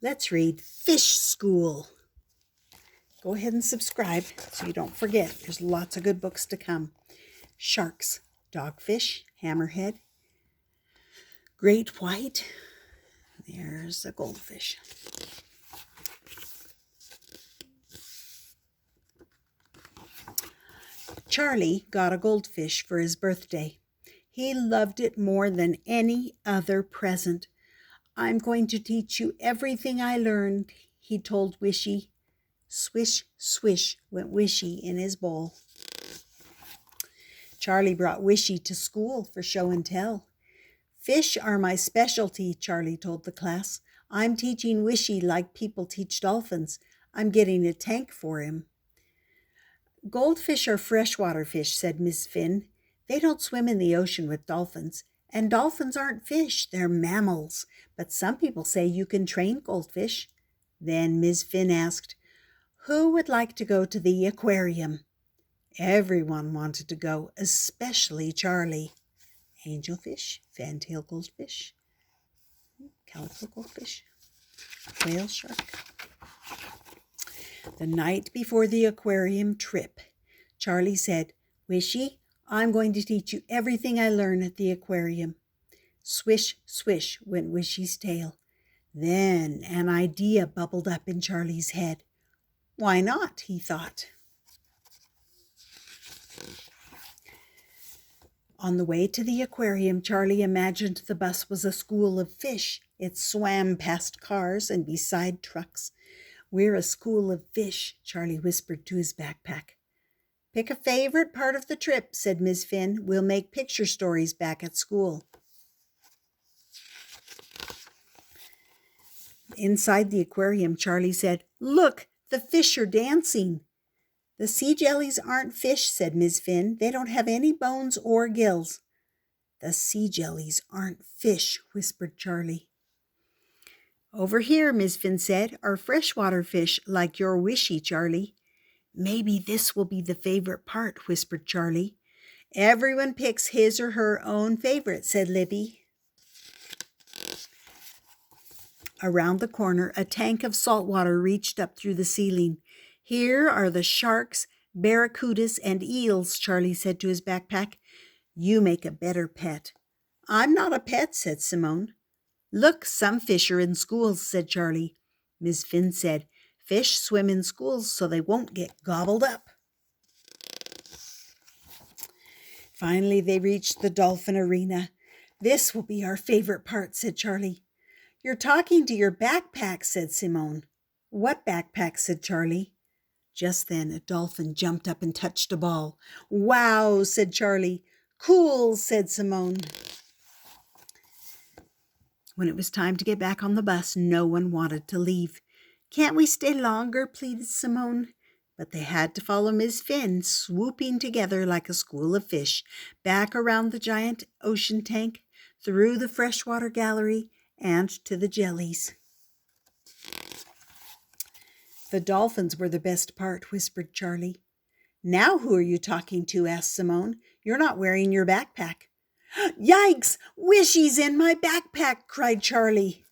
Let's read Fish School. Go ahead and subscribe so you don't forget. There's lots of good books to come. Sharks, dogfish, hammerhead, great white. There's a goldfish. Charlie got a goldfish for his birthday. He loved it more than any other present. I'm going to teach you everything I learned, he told Wishy. Swish, swish went Wishy in his bowl. Charlie brought Wishy to school for show and tell. Fish are my specialty, Charlie told the class. I'm teaching Wishy like people teach dolphins. I'm getting a tank for him. Goldfish are freshwater fish, said Miss Finn. They don't swim in the ocean with dolphins. And dolphins aren't fish, they're mammals. But some people say you can train goldfish. Then Miss Finn asked, who would like to go to the aquarium? Everyone wanted to go, especially Charlie. Angelfish, fantail goldfish, calico goldfish, whale shark. The night before the aquarium trip, Charlie said, Wishy, I'm going to teach you everything I learned at the aquarium. Swish, swish went Wishy's tail. Then an idea bubbled up in Charlie's head. Why not, he thought. On the way to the aquarium, Charlie imagined the bus was a school of fish. It swam past cars and beside trucks. We're a school of fish, Charlie whispered to his backpack. Pick a favorite part of the trip, said Miss Finn. We'll make picture stories back at school. Inside the aquarium, Charlie said, Look, the fish are dancing. The sea jellies aren't fish, said Miss Finn. They don't have any bones or gills. The sea jellies aren't fish, whispered Charlie. Over here, Miss Finn said, are freshwater fish like your Wishy, Charlie. Maybe this will be the favorite part, whispered Charlie. Everyone picks his or her own favorite, said Libby. Around the corner, a tank of salt water reached up through the ceiling. Here are the sharks, barracudas, and eels, Charlie said to his backpack. You make a better pet. I'm not a pet, said Simone. Look, some fish are in schools, said Charlie. Miss Finn said, fish swim in schools so they won't get gobbled up. Finally, they reached the dolphin arena. This will be our favorite part, said Charlie. You're talking to your backpack, said Simone. What backpack, said Charlie. Just then, a dolphin jumped up and touched a ball. Wow, said Charlie. Cool, said Simone. When it was time to get back on the bus, no one wanted to leave. Can't we stay longer, pleaded Simone. But they had to follow Miss Finn, swooping together like a school of fish, back around the giant ocean tank, through the freshwater gallery, and to the jellies. The dolphins were the best part, whispered Charlie. Now who are you talking to? Asked Simone. You're not wearing your backpack. Yikes! Wishy's in my backpack, cried Charlie.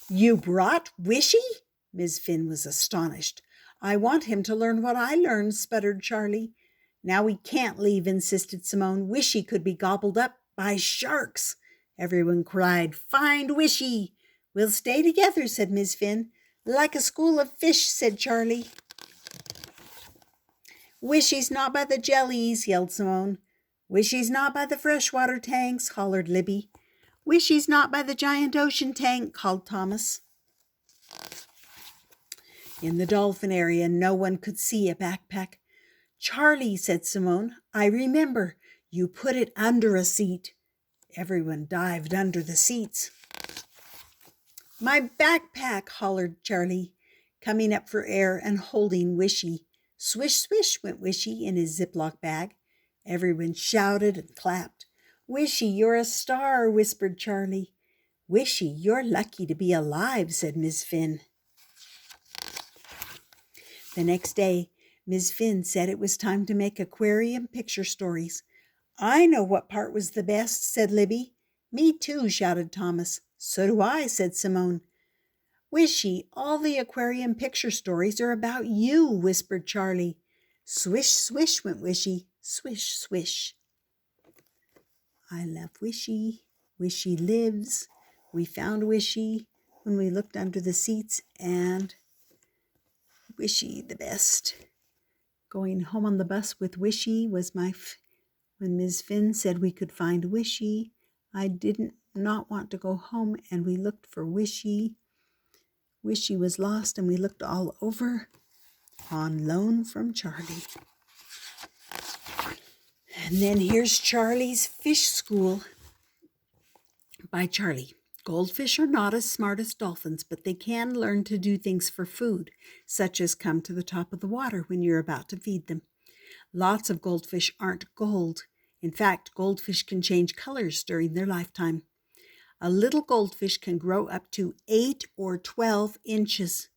You brought Wishy? Miss Finn was astonished. I want him to learn what I learned, sputtered Charlie. Now we can't leave, insisted Simone. Wishy could be gobbled up by sharks. Everyone cried, Find Wishy! We'll stay together, said Miss Finn. Like a school of fish, said Charlie. Wishy's not by the jellies, yelled Simone. Wishy's not by the freshwater tanks, hollered Libby. Wishy's not by the giant ocean tank, called Thomas. In the dolphin area, no one could see a backpack. Charlie, said Simone, I remember. You put it under a seat. Everyone dived under the seats. My backpack, hollered Charlie, coming up for air and holding Wishy. Swish, swish went Wishy in his Ziploc bag. Everyone shouted and clapped. Wishy, you're a star, whispered Charlie. Wishy, you're lucky to be alive, said Miss Finn. The next day, Miss Finn said it was time to make aquarium picture stories. I know what part was the best, said Libby. Me too, shouted Thomas. So do I, said Simone. Wishy, all the aquarium picture stories are about you, whispered Charlie. Swish, swish went Wishy. Swish, swish. I love Wishy. Wishy lives. We found Wishy when we looked under the seats, and Wishy the best. Going home on the bus with Wishy was when Ms. Finn said we could find Wishy. I didn't not want to go home, and we looked for Wishy. Wishy was lost, and we looked all over on loan from Charlie. And then here's Charlie's Fish School by Charlie. Goldfish are not as smart as dolphins, but they can learn to do things for food, such as come to the top of the water when you're about to feed them. Lots of goldfish aren't gold. In fact, goldfish can change colors during their lifetime. A little goldfish can grow up to 8 or 12 inches.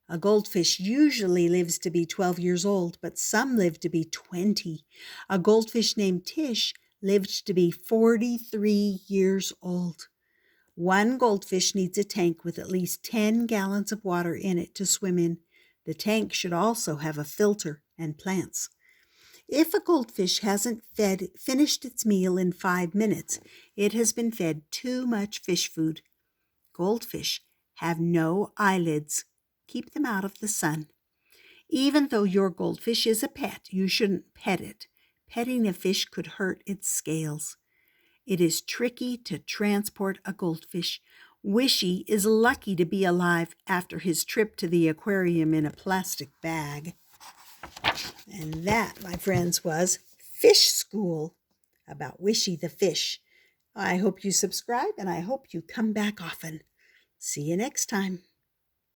A goldfish usually lives to be 12 years old, but some live to be 20. A goldfish named Tish lived to be 43 years old. One goldfish needs a tank with at least 10 gallons of water in it to swim in. The tank should also have a filter and plants. If a goldfish hasn't finished its meal in 5 minutes, it has been fed too much fish food. Goldfish have no eyelids. Keep them out of the sun. Even though your goldfish is a pet, you shouldn't pet it. Petting a fish could hurt its scales. It is tricky to transport a goldfish. Wishy is lucky to be alive after his trip to the aquarium in a plastic bag. And that, my friends, was Fish School about Wishy the fish. I hope you subscribe, and I hope you come back often. See you next time.